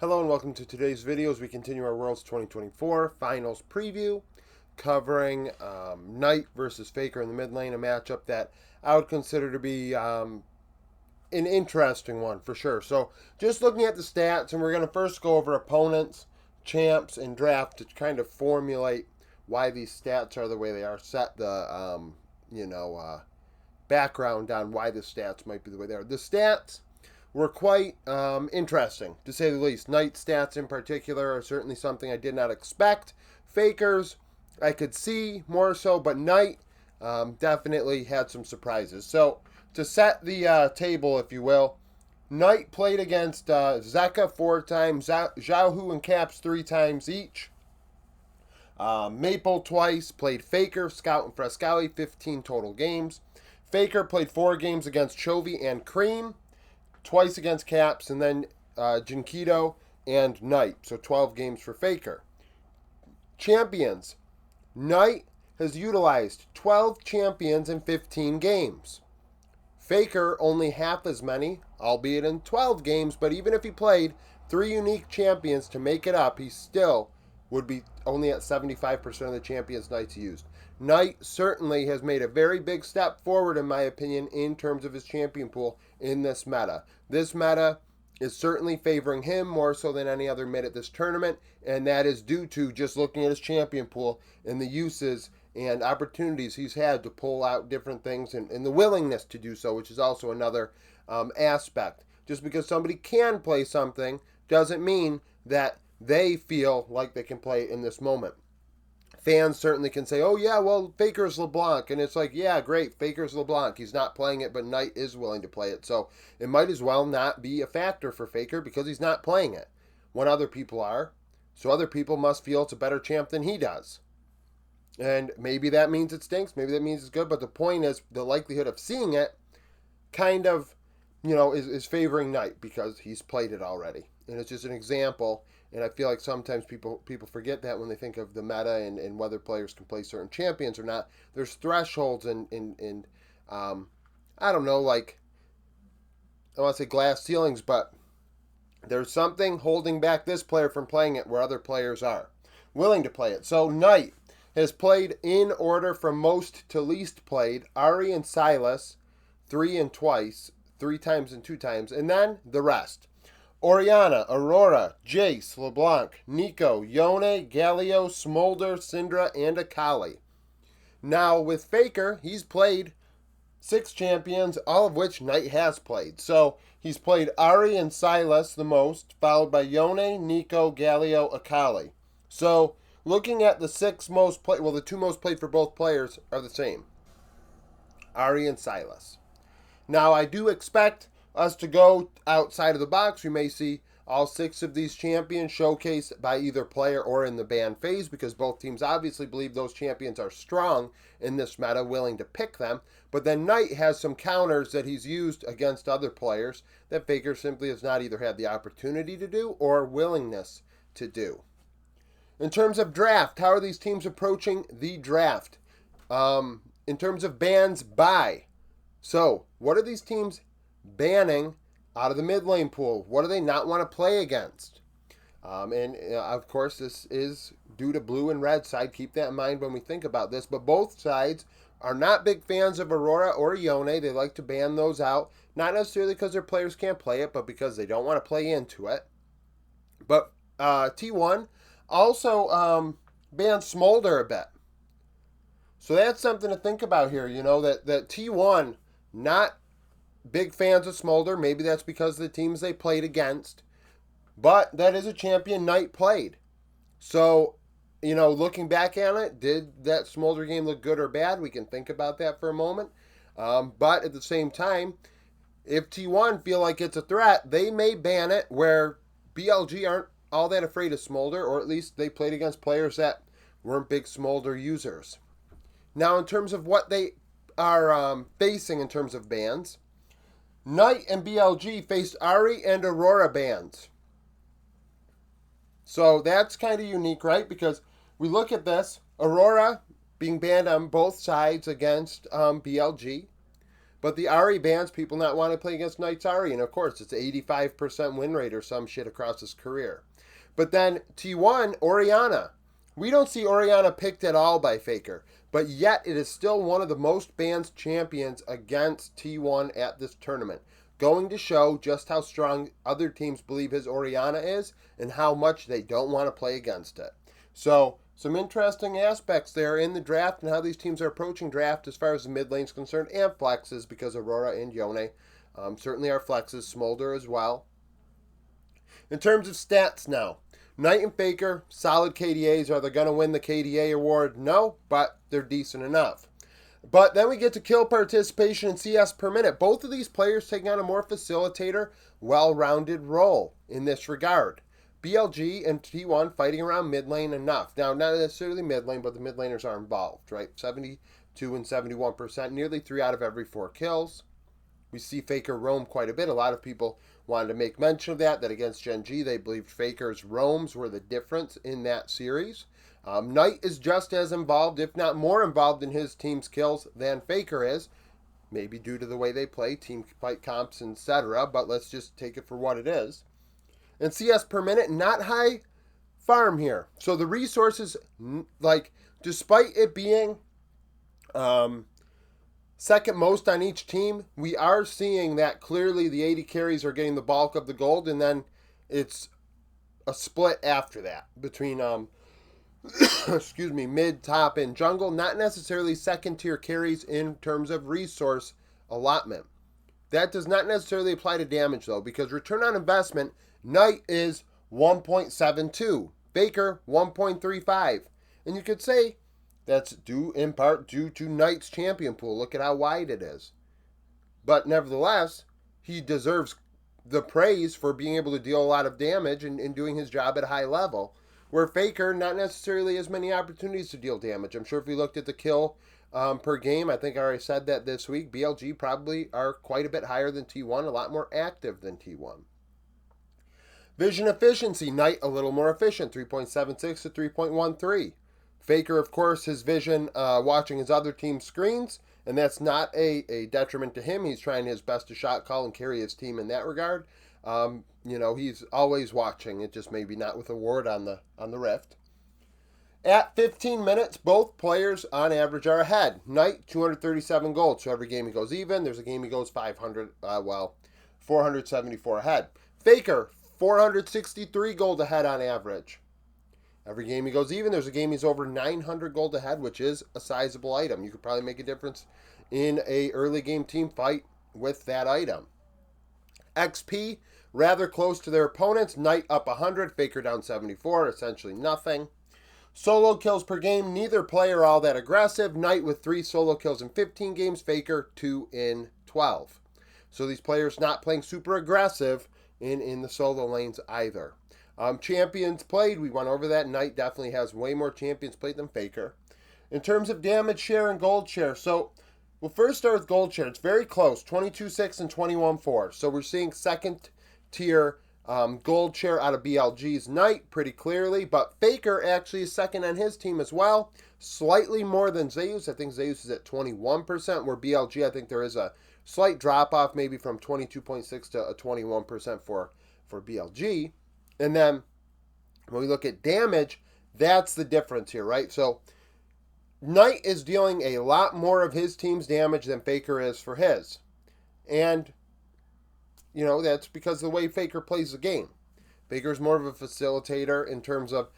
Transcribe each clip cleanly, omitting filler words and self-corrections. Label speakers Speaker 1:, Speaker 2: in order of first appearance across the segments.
Speaker 1: Hello and welcome to today's video as we continue our Worlds 2024 Finals preview, covering Knight versus Faker in the mid lane, a matchup that I would consider to be an interesting one for sure. So just looking at the stats, and we're going to first go over opponents, champs, and draft to kind of formulate why these stats are the way they are, set the background on why the stats might be the way they are. The stats were quite interesting, to say the least. Knight stats in particular are certainly something I did not expect. Fakers, I could see more so, but Knight definitely had some surprises. So, to set the table, if you will, Knight played against Zeka 4 times, Xiaohu and Caps 3 times each. Maple twice, played Faker, Scout, and Frescali, 15 total games. Faker played 4 games against Chovy and Cream, twice against Caps, and then Jinkido and Knight. So 12 games for Faker. Champions. Knight has utilized 12 champions in 15 games. Faker only half as many, albeit in 12 games, but even if he played 3 unique champions to make it up, he still would be only at 75% of the champions Knight's used. Knight certainly has made a very big step forward, in my opinion, in terms of his champion pool in this meta. This meta is certainly favoring him more so than any other mid at this tournament, and that is due to just looking at his champion pool and the uses and opportunities he's had to pull out different things and the willingness to do so, which is also another aspect. Just because somebody can play something doesn't mean that they feel like they can play it in this moment. Fans certainly can say, oh yeah, well, Faker's LeBlanc. And it's like, yeah, great, Faker's LeBlanc. He's not playing it, but Knight is willing to play it. So it might as well not be a factor for Faker because he's not playing it when other people are. So other people must feel it's a better champ than he does. And maybe that means it stinks. Maybe that means it's good. But the point is the likelihood of seeing it kind of, is favoring Knight because he's played it already. And it's just an example. And I feel like sometimes people forget that when they think of the meta and whether players can play certain champions or not. There's thresholds and I don't know, like, I want to say glass ceilings, but there's something holding back this player from playing it where other players are willing to play it. So Knight has played in order from most to least played. Ari and Silas, 3 and twice, 3 times and 2 times, and then the rest. Orianna, Aurora, Jace, LeBlanc, Nico, Yone, Galio, Smolder, Syndra, and Akali. Now, with Faker, he's played 6 champions, all of which Knight has played. So, he's played Ari and Silas the most, followed by Yone, Nico, Galio, Akali. So, looking at the 6 most played, well, the 2 most played for both players are the same. Ari and Silas. Now, I do expect us to go outside of the box. We may see all 6 of these champions showcased by either player or in the ban phase because both teams obviously believe those champions are strong in this meta, willing to pick them. But then Knight has some counters that he's used against other players that Faker simply has not either had the opportunity to do or willingness to do. In terms of draft, how are these teams approaching the draft? In terms of bans by. So, what are these teams banning out of the mid lane pool? What do they not want to play against? Of course, this is due to blue and red side. Keep that in mind when we think about this. But both sides are not big fans of Aurora or Yone. They like to ban those out. Not necessarily because their players can't play it, but because they don't want to play into it. But T1 also banned Smolder a bit. So that's something to think about here. That T1 not big fans of Smolder. Maybe that's because of the teams they played against. But that is a champion Knight played. So, looking back at it, did that Smolder game look good or bad? We can think about that for a moment. But at the same time, if T1 feel like it's a threat, they may ban it where BLG aren't all that afraid of Smolder, or at least they played against players that weren't big Smolder users. Now, in terms of what they are facing in terms of bans, Knight and BLG faced Ari and Aurora bans. So that's kind of unique, right? Because we look at this, Aurora being banned on both sides against BLG. But the Ari bans people not want to play against Knight's Ari, and of course it's 85% win rate or some shit across his career. But then T1, Oriana. We don't see Oriana picked at all by Faker, but yet it is still one of the most banned champions against T1 at this tournament. Going to show just how strong other teams believe his Oriana is and how much they don't want to play against it. So, some interesting aspects there in the draft and how these teams are approaching draft as far as the mid lane is concerned, and flexes, because Aurora and Yone certainly are flexes, Smolder as well. In terms of stats now, Knight and Faker, solid KDAs. Are they going to win the KDA award? No, but they're decent enough. But then we get to kill participation and CS per minute. Both of these players taking on a more facilitator, well-rounded role in this regard. BLG and T1 fighting around mid lane enough. Now, not necessarily mid lane, but the mid laners are involved, right? 72 and 71%, nearly 3 out of every 4 kills. We see Faker roam quite a bit. A lot of people wanted to make mention of that against Gen G, they believed Faker's roams were the difference in that series. Knight is just as involved, if not more involved in his team's kills than Faker is. Maybe due to the way they play, team fight comps, etc. But let's just take it for what it is. And CS per minute, not high farm here. So the resources, like, despite it being second most on each team, we are seeing that clearly the 80 carries are getting the bulk of the gold, and then it's a split after that between mid, top, and jungle. Not necessarily second tier carries in terms of resource allotment. That does not necessarily apply to damage though, because return on investment, Knight is 1.72, Faker 1.35, and you could say that's in part due to Knight's champion pool. Look at how wide it is. But nevertheless, he deserves the praise for being able to deal a lot of damage and doing his job at a high level. Where Faker, not necessarily as many opportunities to deal damage. I'm sure if we looked at the kill per game, I think I already said that this week, BLG probably are quite a bit higher than T1, a lot more active than T1. Vision efficiency, Knight a little more efficient, 3.76 to 3.13. Faker, of course, his vision watching his other team's screens, and that's not a detriment to him. He's trying his best to shot call and carry his team in that regard. He's always watching. It just maybe not with a ward on the Rift. At 15 minutes, both players on average are ahead. Knight, 237 gold. So every game he goes even. There's a game he goes 474 ahead. Faker, 463 gold ahead on average. Every game he goes even. There's a game he's over 900 gold ahead, which is a sizable item. You could probably make a difference in a early game team fight with that item. XP, rather close to their opponents. Knight up 100, Faker down 74, essentially nothing. Solo kills per game, neither player all that aggressive. Knight with 3 solo kills in 15 games, Faker 2 in 12. So these players not playing super aggressive in the solo lanes either. Champions played, we went over that. Knight definitely has way more champions played than Faker. In terms of damage share and gold share, so we'll first start with gold share. It's very close, 22.6 and 21.4. So we're seeing second tier gold share out of BLG's Knight pretty clearly, but Faker actually is second on his team as well, slightly more than Zeus. I think Zeus is at 21%, where BLG, I think there is a slight drop off maybe from 22.6 to a 21% for BLG. And then when we look at damage, that's the difference here, right? So Knight is dealing a lot more of his team's damage than Faker is for his. And, that's because of the way Faker plays the game. Faker's more of a facilitator in terms of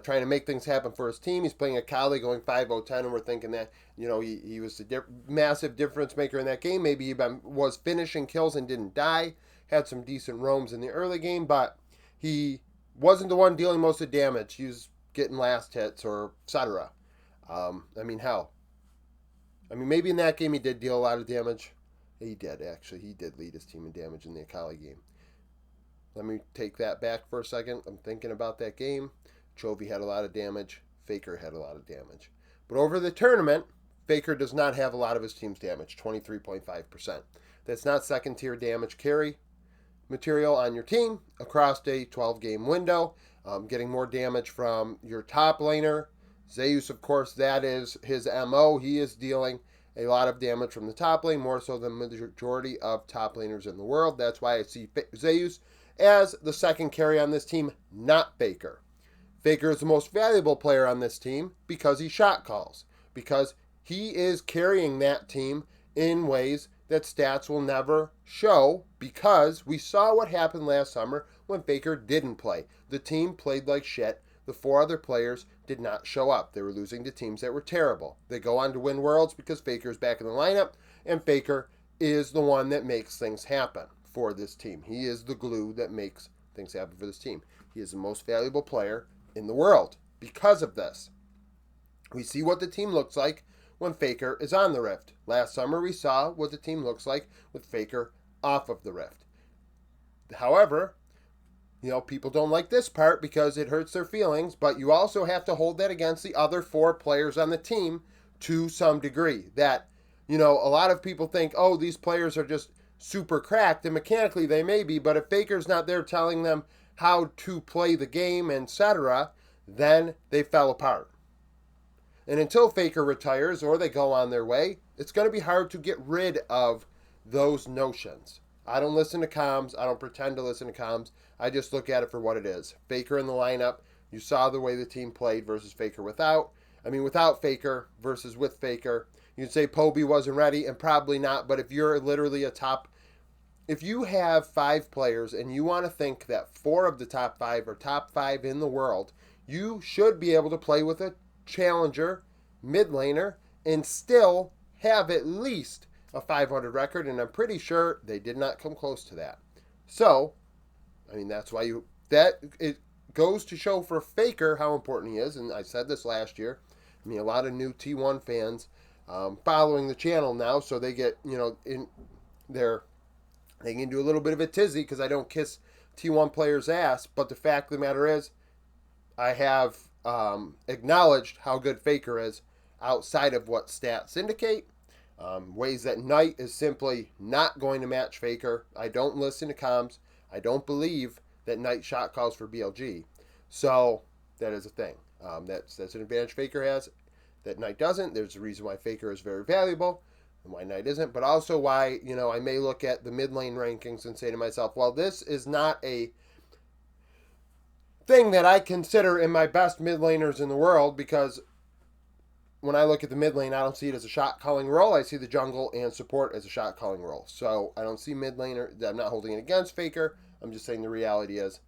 Speaker 1: trying to make things happen for his team. He's playing a Kali going 5-0-10, and we're thinking that, he was a massive difference maker in that game. Maybe he was finishing kills and didn't die. Had some decent roams in the early game, but he wasn't the one dealing most of the damage. He was getting last hits or etc. Maybe in that game he did deal a lot of damage. He did, actually. He did lead his team in damage in the Akali game. Let me take that back for a second. I'm thinking about that game. Chovy had a lot of damage. Faker had a lot of damage. But over the tournament, Faker does not have a lot of his team's damage, 23.5%. That's not second tier damage carry material on your team across a 12-game window. Getting more damage from your top laner. Zeus, of course, that is his MO. He is dealing a lot of damage from the top lane, more so than the majority of top laners in the world. That's why I see Zeus as the second carry on this team, not Faker. Faker is the most valuable player on this team because he shot calls, because he is carrying that team in ways that stats will never show, because we saw what happened last summer when Faker didn't play. The team played like shit. The 4 other players did not show up. They were losing to teams that were terrible. They go on to win Worlds because Faker's back in the lineup, and Faker is the one that makes things happen for this team. He is the glue that makes things happen for this team. He is the most valuable player in the world because of this. We see what the team looks like when Faker is on the Rift. Last summer we saw what the team looks like with Faker off of the Rift. However, people don't like this part because it hurts their feelings, but you also have to hold that against the other 4 players on the team to some degree. That, a lot of people think, oh, these players are just super cracked, and mechanically they may be, but if Faker's not there telling them how to play the game, etc., then they fell apart. And until Faker retires or they go on their way, it's going to be hard to get rid of those notions. I don't listen to comms. I don't pretend to listen to comms. I just look at it for what it is. Faker in the lineup. You saw the way the team played versus Faker without. Without Faker versus with Faker. You'd say Poby wasn't ready, and probably not. But if you're literally if you have 5 players and you want to think that 4 of the top 5 are top 5 in the world, you should be able to play with a challenger mid laner and still have at least a 500 record, and I'm pretty sure they did not come close to that. So, that's why it goes to show for Faker how important he is, and I said this last year. A lot of new T1 fans following the channel now, so they get, they can do a little bit of a tizzy because I don't kiss T1 players' ass, but the fact of the matter is, I have acknowledged how good Faker is outside of what stats indicate. Ways that Knight is simply not going to match Faker. I don't listen to comms. I don't believe that Knight shot calls for BLG. So that is a thing. That's an advantage Faker has that Knight doesn't. There's a reason why Faker is very valuable and why Knight isn't, but also why, I may look at the mid lane rankings and say to myself, well, this is not a thing that I consider in my best mid laners in the world, because when I look at the mid lane, I don't see it as a shot calling role. I see the jungle and support as a shot calling role. So I don't see mid laner. I'm not holding it against Faker. I'm just saying the reality is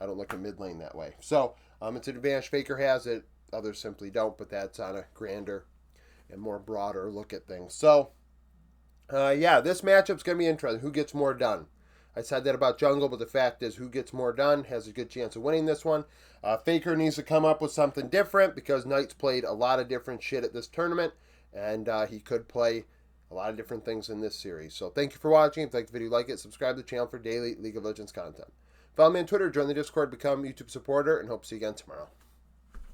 Speaker 1: I don't look at mid lane that way. So it's an advantage Faker has it. Others simply don't, but that's on a grander and more broader look at things. So, this matchup's going to be interesting. Who gets more done? I said that about jungle, but the fact is who gets more done has a good chance of winning this one. Faker needs to come up with something different because Knight's played a lot of different shit at this tournament, and he could play a lot of different things in this series. So thank you for watching. If you like the video, like it, subscribe to the channel for daily League of Legends content. Follow me on Twitter, join the Discord, become a YouTube supporter, and hope to see you again tomorrow.